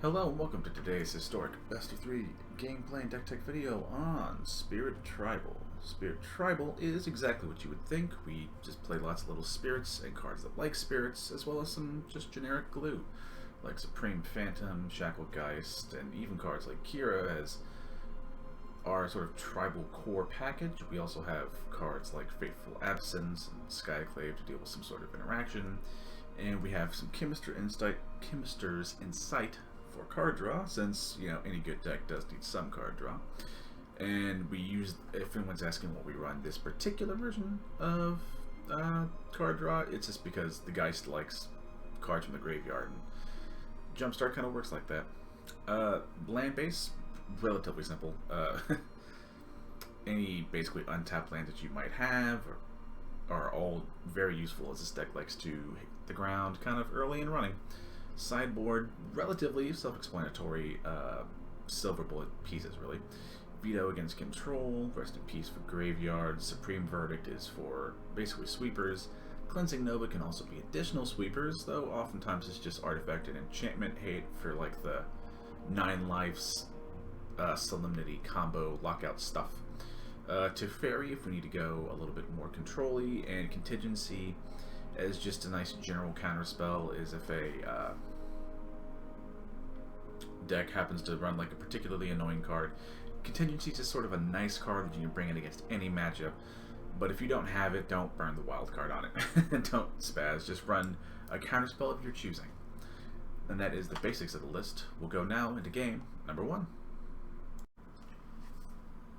Hello and welcome to today's historic best of 3 gameplay and deck tech video on Spirit Tribal. Spirit Tribal is exactly what you would think. We just play lots of little spirits and cards that like spirits, as well as some just generic glue, like Supreme Phantom, Shacklegeist, and even cards like Kira as our sort of tribal core package. We also have cards like Fateful Absence and Skyclave to deal with some sort of interaction, and we have some Chemister's Insight for card draw, since, you know, any good deck does need some card draw. And we use, if anyone's asking what we run this particular version of card draw, it's just because the Geist likes cards from the graveyard, and Jumpstart kind of works like that. Land base, relatively simple. Any basically untapped land that you might have are all very useful, as this deck likes to hit the ground kind of early and running. Sideboard, relatively self-explanatory, silver bullet pieces, really. Veto against control, rest in peace for graveyard, Supreme Verdict is for basically sweepers. Cleansing Nova can also be additional sweepers, though oftentimes it's just artifact and enchantment hate for like the 9 lives, Solemnity combo lockout stuff. Teferi if we need to go a little bit more control-y, and Contingency as just a nice general counterspell is if a deck happens to run like a particularly annoying card. Contingency is just sort of a nice card that you can bring in against any matchup, but if you don't have it, don't burn the wild card on it. Don't spaz, just run a counterspell of your choosing. And that is the basics of the list. We'll go now into game number 1.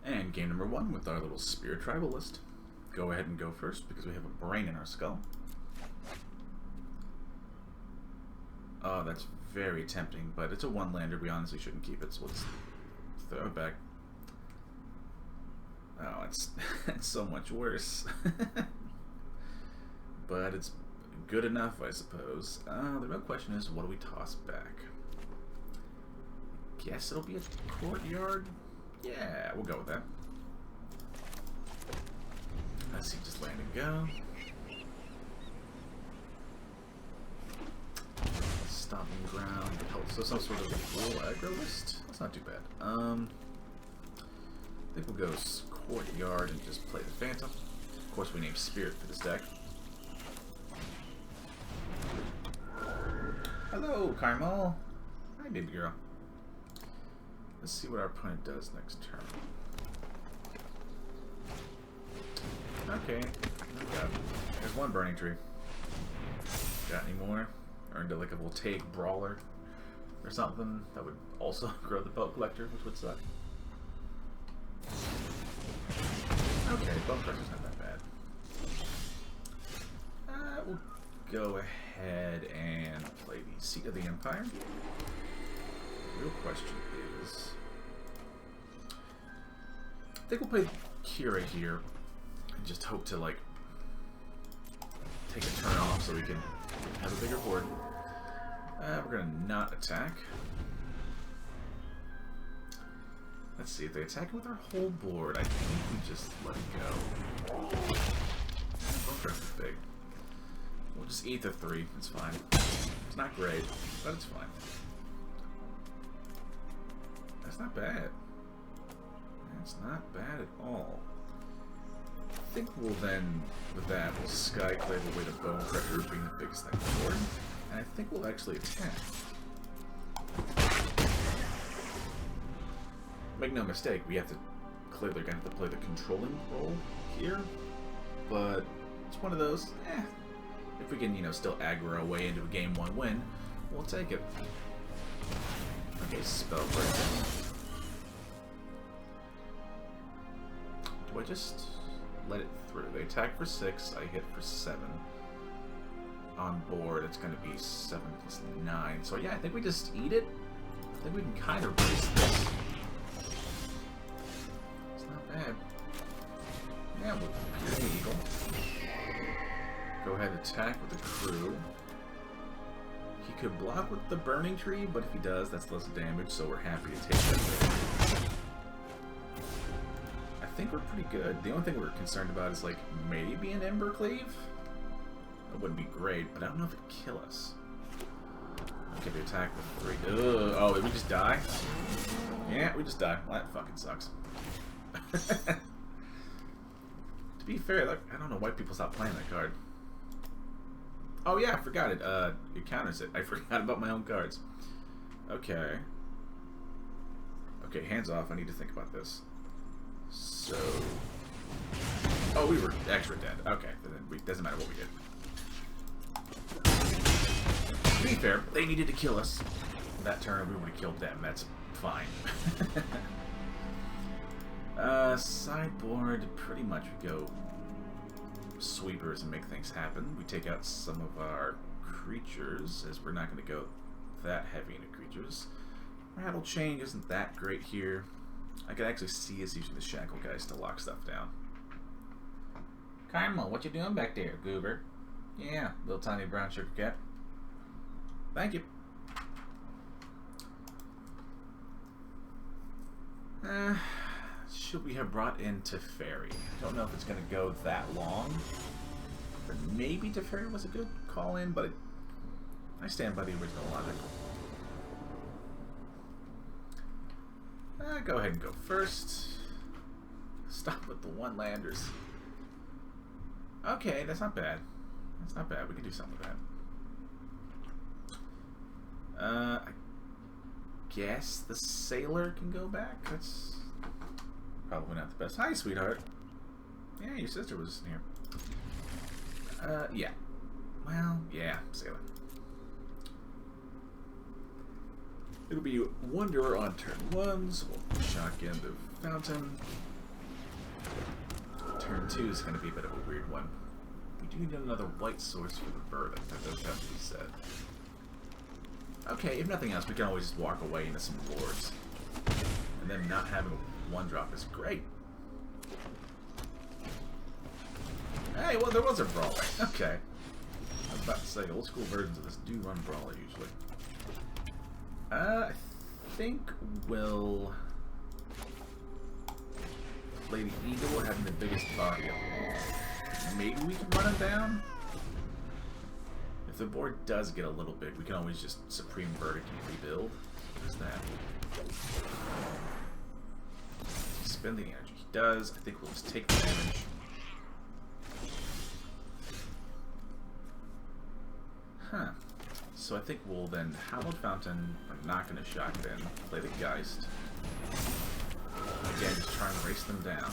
And game number 1 with our little Spirit Tribal list. Go ahead and go first because we have a brain in our skull. Oh, that's very tempting, but it's a 1-lander. We honestly shouldn't keep it, so let's throw it back. Oh, it's so much worse. But it's good enough, I suppose. The real question is, what do we toss back? Guess it'll be a courtyard? Yeah, we'll go with that. Let's see, just land and go. Stomping ground. So some sort of little aggro list? That's not too bad. I think we'll go courtyard and just play the Phantom. Of course, we named Spirit for this deck. Hello, Carmel. Hi, baby girl. Let's see what our opponent does next turn. Okay. There's one Burning Tree. Got any more? Earned a, like a Voltaic Brawler or something that would also grow the Belt Collector, which would suck. Okay, Belt Collector's not that bad. We'll go ahead and play the Seat of the Empire. The real question is, I think we'll play Kira here and just hope to like take a turn off so we can have a bigger board. We're gonna not attack. Let's see, if they attack with our whole board, I think we just let it go. Both is big. We'll just eat the 3, it's fine. It's not great, but it's fine. That's not bad. That's not bad at all. I think we'll then, with that, we'll Skyclave away the Bone Crusher being the biggest thing on the board. And I think we'll actually attack. Make no mistake, we have to clearly have to play the controlling role here. But it's one of those, if we can, you know, still aggro our way into a game 1 win, we'll take it. Okay, spell break. Do I just let it through? They attack for 6, I hit for 7. On board, it's going to be 7 plus 9. So yeah, I think we just eat it. I think we can kind of race this. It's not bad. Yeah, we'll Pierce the Eagle. Go ahead and attack with the crew. He could block with the Burning Tree, but if he does, that's less damage, so we're happy to take that. I think we're pretty good. The only thing we're concerned about is like maybe an Embercleave. That wouldn't be great, but I don't know if it'd kill us. Can we attack with 3? Ugh. Oh, did we just die? Yeah, we just died. Well, that fucking sucks. To be fair, look, I don't know why people stopped playing that card. Oh yeah, I forgot it. It counters it. I forgot about my own cards. Okay. Okay, hands off. I need to think about this. So... Oh, we were extra dead. Okay, then it doesn't matter what we did. To be fair, they needed to kill us. That turn, we would have killed them. That's fine. Sideboard, pretty much we go sweepers and make things happen. We take out some of our creatures, as we're not going to go that heavy into creatures. Rattlechain isn't that great here. I could actually see us using the Shacklegeist to lock stuff down. Carmel, what you doing back there, goober? Yeah, little tiny brown sugar cat. Thank you. Should we have brought in Teferi? I don't know if it's going to go that long. But maybe Teferi was a good call in, but I stand by the original logic. Go ahead and go first. Stop with the one-landers. Okay, that's not bad. That's not bad. We can do something with that. I guess the sailor can go back. That's probably not the best. Hi, sweetheart. Yeah, your sister was here. Yeah. Well, yeah, sailor. It'll be Wanderer on turn 1, so we'll shotgun the fountain. Turn 2 is going to be a bit of a weird one. We do need another white source for the bird. That does have to be said. Okay, if nothing else, we can always just walk away into some lords. And then not having a 1-drop is great. Hey, well, there was a brawler. Okay. I was about to say, old school versions of this do run brawler usually. I think we'll play the eagle having the biggest body of all. Maybe we can run him down? If the board does get a little big, we can always just Supreme Verdict and rebuild. What's that? Spend the energy. He does. I think we'll just take the damage. Huh. So I think we'll then Hallowed Fountain. We're not going to shock it in. Play the Geist. Again, just try and race them down.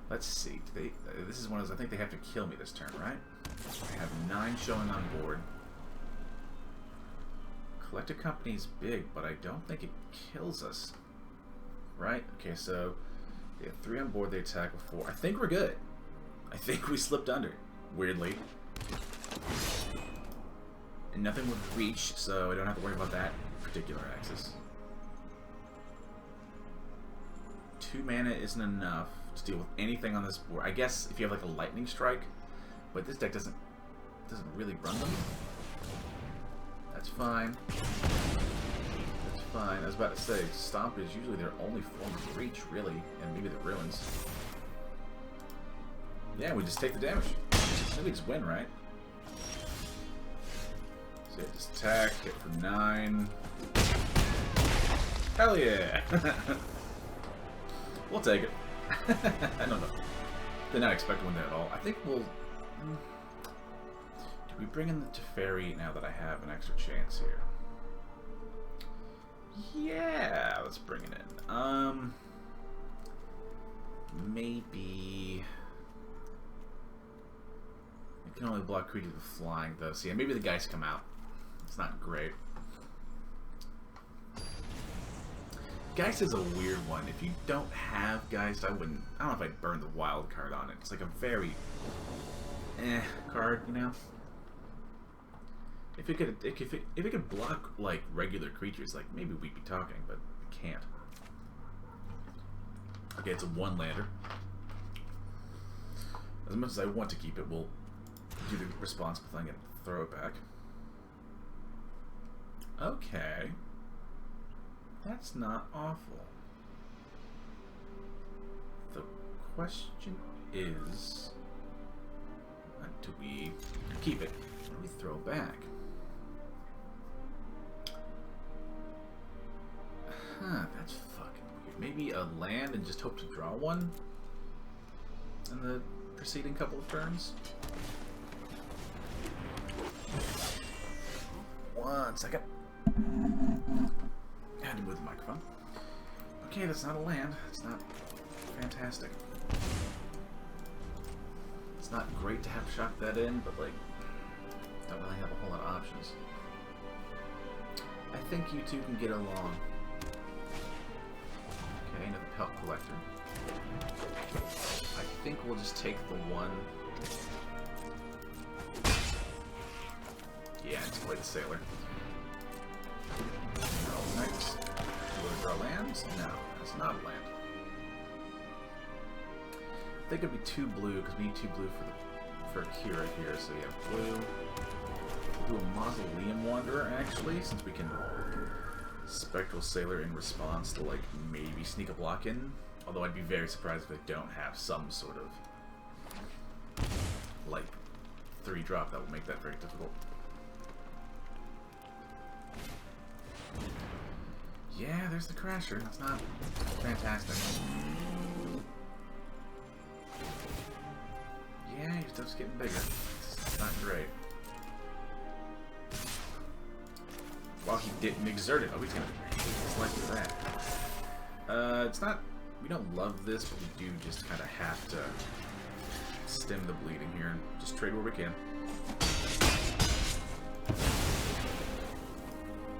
Let's see. Do they, this is one of those. I think they have to kill me this turn, right? I have 9 showing on board. Collective Company's big, but I don't think it kills us. Right? Okay, so they have 3 on board. They attack with 4. I think we're good. I think we slipped under, weirdly. And nothing would reach, so I don't have to worry about that particular axis. 2 mana isn't enough to deal with anything on this board. I guess if you have like a lightning strike, but this deck doesn't really run them. That's fine. That's fine. I was about to say, Stomp is usually their only form of reach, really, and maybe the Ruins. Yeah, we just take the damage. I think we just win, right? So yeah, just attack, hit for 9. Hell yeah! We'll take it. I don't know. Did not expect to win that at all. I think we'll... Do we bring in the Teferi now that I have an extra chance here? Yeah, let's bring it in. Maybe... It can only block creatures with flying, though. So yeah, maybe the Geist come out. It's not great. Geist is a weird one. If you don't have Geist, I don't know if I'd burn the wild card on it. It's like a very card, you know? If it could block like regular creatures, like maybe we'd be talking, but it can't. Okay, it's a 1-lander. As much as I want to keep it, we'll do the responsible thing and throw it back. Okay. That's not awful. The question is... I Do we keep it? Or do we throw back? Huh, that's fucking weird. Maybe a land and just hope to draw one in the preceding couple of turns? 1 second. I had to move the microphone. Okay, that's not a land. It's not fantastic. It's not great to have to shock that in, but like, don't really have a whole lot of options. I think you two can get along. Okay, another Pelt Collector. I think we'll just take the one. Yeah, let's play the Sailor. No, next. Do you want to draw lands? No, that's not a land. I think it'd be 2 blue, because we need 2 blue for Kira here, so yeah, blue. We'll do a Mausoleum Wanderer, actually, since we can Spectral Sailor in response to, like, maybe sneak a block in. Although I'd be very surprised if they don't have some sort of, like, 3-drop that will make that very difficult. Yeah, there's the Crasher. That's not fantastic. Yeah, your stuff's getting bigger. It's not great. Well, he didn't exert it. Oh, he's gonna select that. It's not. We don't love this, but we do just kind of have to stem the bleeding here and just trade where we can.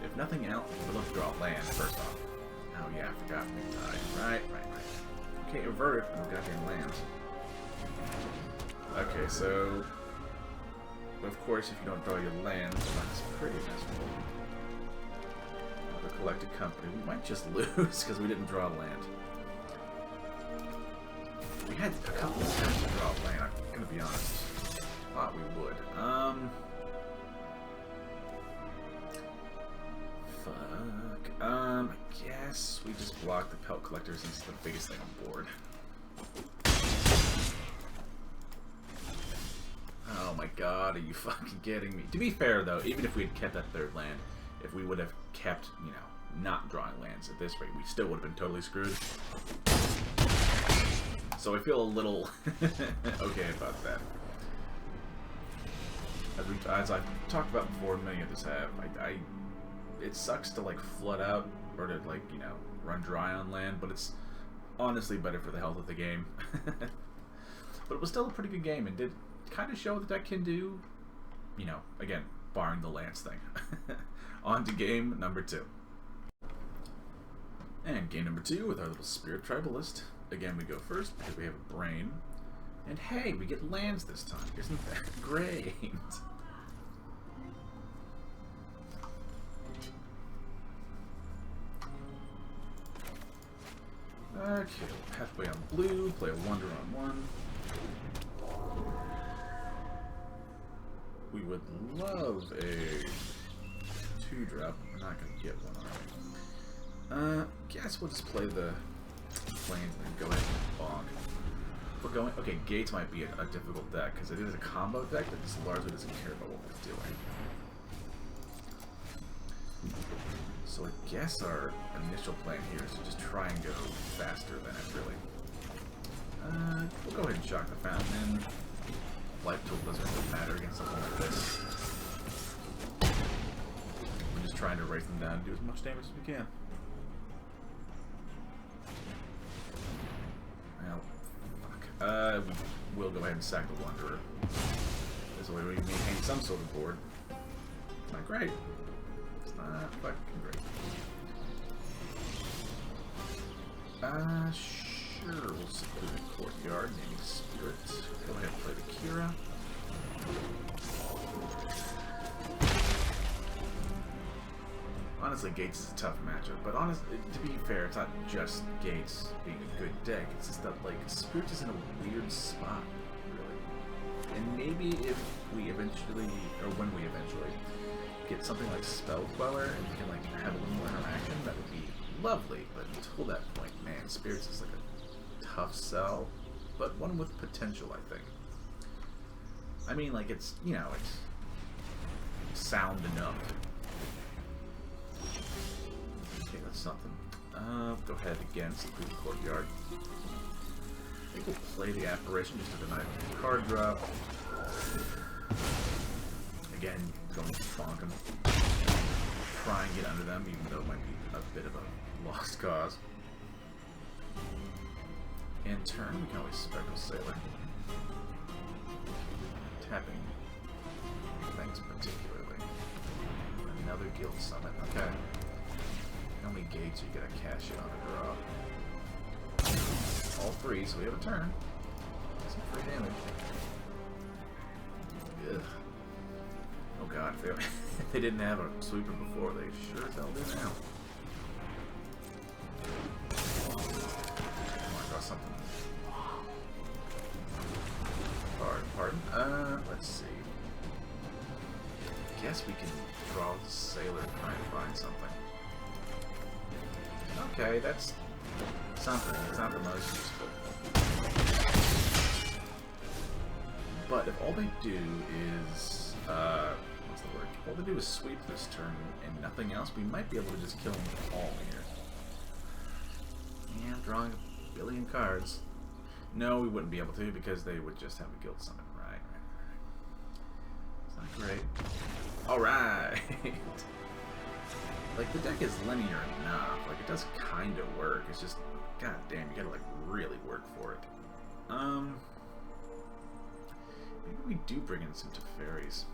If nothing else, we'd love to draw land first off. Oh yeah, I forgot. Right. Okay, averted. Oh, goddamn lands. Okay, so of course, if you don't draw your lands, that's pretty miserable. The collected company. We might just lose because we didn't draw land. We had a couple of turns to draw land, I'm gonna be honest. Thought we would. Fuck. I guess we just block the Pelt Collector since it's the biggest thing on board. Oh my god, are you fucking kidding me? To be fair though, even if we had kept that 3rd land, if we would have kept, you know, not drawing lands at this rate, we still would have been totally screwed. So I feel a little okay about that. As I've talked about before, many of us have, it sucks to like flood out or to like, you know, run dry on land, but it's honestly better for the health of the game. But it was still a pretty good game and did kind of show what the deck can do, you know, again, barring the lands thing. On to game number 2. And game number 2 with our little Spirit Tribalist. Again, we go first because we have a brain. And hey, we get lands this time. Isn't that great? Okay, halfway on blue, play a Wonder on 1. We would love a 2-drop. We're not going to get one, are we? Guess we'll just play the planes and then go ahead and bonk. We're going. Okay, Gates might be a difficult deck because it is a combo deck that just largely doesn't care about what we're doing. So I guess our initial plan here is to just try and go faster than it really. We'll go ahead and shock the fountain in. Life Tool doesn't really matter against something like this. We're just trying to race them down and do as much damage as we can. Well, fuck. We will go ahead and sack the Wanderer. This way we maintain some sort of board. It's not great. It's not fucking great. Sure, we'll seclude the courtyard, naming Spirit. Go ahead and play the Kira. Honestly, Gates is a tough matchup, but to be fair, it's not just Gates being a good deck, it's just that, like, Spirit is in a weird spot, really. And maybe if we eventually, or when we eventually, get something like Spell Queller and we can, like, have a little more interaction, that would be lovely, but until that point, man, Spirits is like a tough sell, but one with potential, I think. I mean, like, it's, you know, it's sound enough. Okay, that's something. Go ahead against the courtyard. I think we'll play the apparition just to deny the card drop. Again, going to bonk them. Try and get under them, even though it might be a bit of a lost cause. In turn, we can always Spectral Sailor. Tapping things particularly. Another guild summit. Okay. How many gates are you gonna cash in on a draw? All three, so we have a turn. Some free damage. Ugh. Oh god, if they didn't have a sweeper before, they sure as hell do now. Oh, I got something. Pardon? Let's see. Guess we can draw the sailor and try and find something. Okay, that's something. It's not the most useful. But if all they do is, what's the word? If all they do is sweep this turn and nothing else, we might be able to just kill them all here. Yeah, drawing a billion cards. No, we wouldn't be able to because they would just have a guild summon. Right. It's not great. Alright! Like, the deck is linear enough. Like, it does kind of work. It's just, god damn, you gotta, like, really work for it. Maybe we do bring in some Teferis.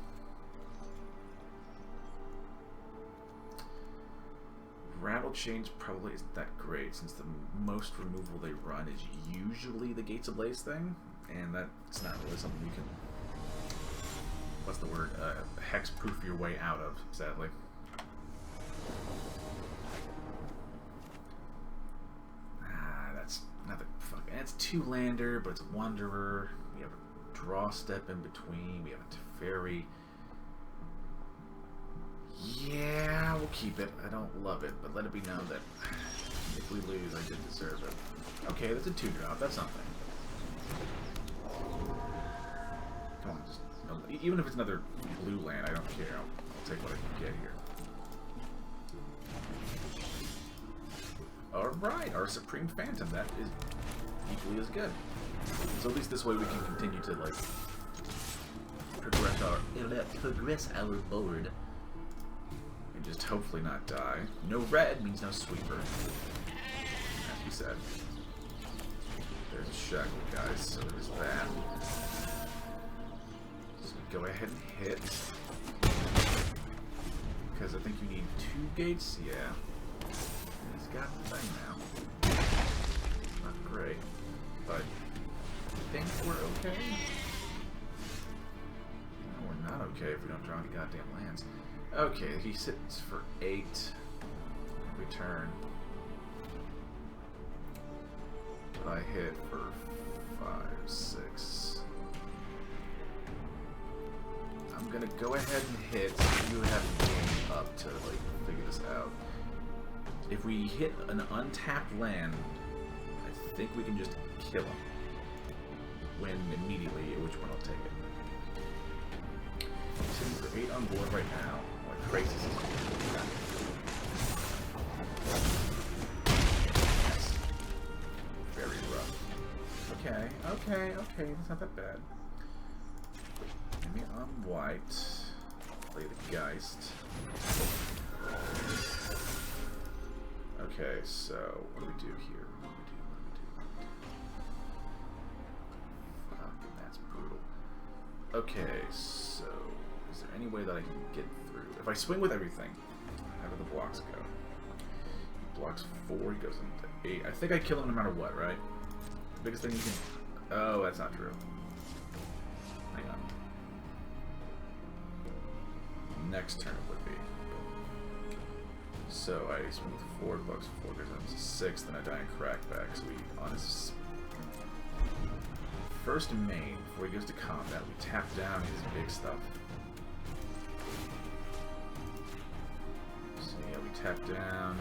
Rattlechains probably isn't that great, since the most removal they run is usually the Gates Ablaze thing, and that's not really something you can, what's the word, hexproof your way out of, sadly. That's nothing. Fucking. It's 2-lander, but it's a Wanderer. We have a draw step in between. We have a Teferi. Yeah, we'll keep it. I don't love it, but let it be known that if we lose, I did deserve it. Okay, that's a 2-drop. That's something. Come on, just, no, even if it's another blue land, I don't care. I'll take what I can get here. Alright, our Supreme Phantom. That is equally as good. So at least this way we can continue to, like, progress our board. And just hopefully not die. No red means no sweeper. As we said. There's a Shacklegeist, so there's that. So we go ahead and hit. Because I think you need 2 gates? Yeah. He's got the thing now. Not great, but I think we're okay. No, we're not okay if we don't draw any goddamn lands. Okay, he sits for 8 every turn. But I hit for 5, 6. I'm gonna go ahead and hit. You have a game up to like figure this out. If we hit an untapped land, I think we can just kill him. Win immediately, at which point I'll take it. Sitting for 8 on board right now. Like crazy. That's very rough. Okay, that's not that bad. Maybe I'm white. Play the Geist. Okay, so what do we do here? What do we do? Fucking, that's brutal. Okay, so is there any way that I can get through? If I swing with everything, how do the blocks go? He blocks 4, he goes into 8. I think I kill him no matter what, right? The biggest thing you can... Oh, that's not true. Hang on. Next turn it would be. So I swing with 4, bucks 4, goes down to 6, then I die and crack back. So we, on his first main, before he goes to combat, we tap down his big stuff. So yeah, we tap down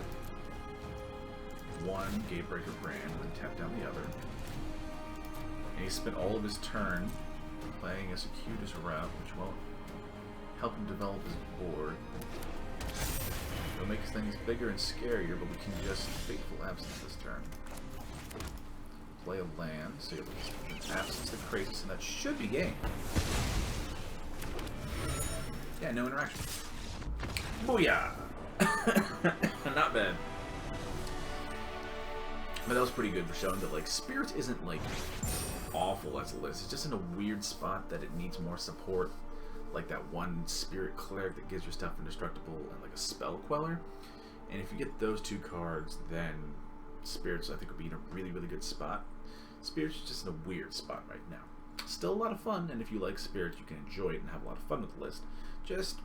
1 Gatebreaker Brand, then tap down the other. And he spent all of his turn playing a circuitous route, which won't help him develop his board. It'll make things bigger and scarier, but we can just Fateful Absence this turn. Play a land, so you have Absence the Krasis, and that should be game. Yeah, no interaction. Booyah! Not bad. But that was pretty good for showing that, like, Spirit isn't, like, awful as a list. It's just in a weird spot that it needs more support. Like that one Spirit Cleric that gives your stuff indestructible, and like a Spell Queller. And if you get those two cards, then Spirits, I think, will be in a really, really good spot. Spirits is just in a weird spot right now. Still a lot of fun, and if you like Spirits, you can enjoy it and have a lot of fun with the list. Just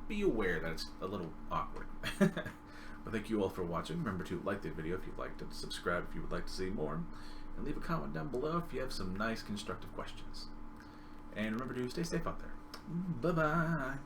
be aware that it's a little awkward. Well, thank you all for watching. Remember to like the video if you liked it, subscribe if you would like to see more, and leave a comment down below if you have some nice constructive questions. And remember to stay safe out there. Bye-bye.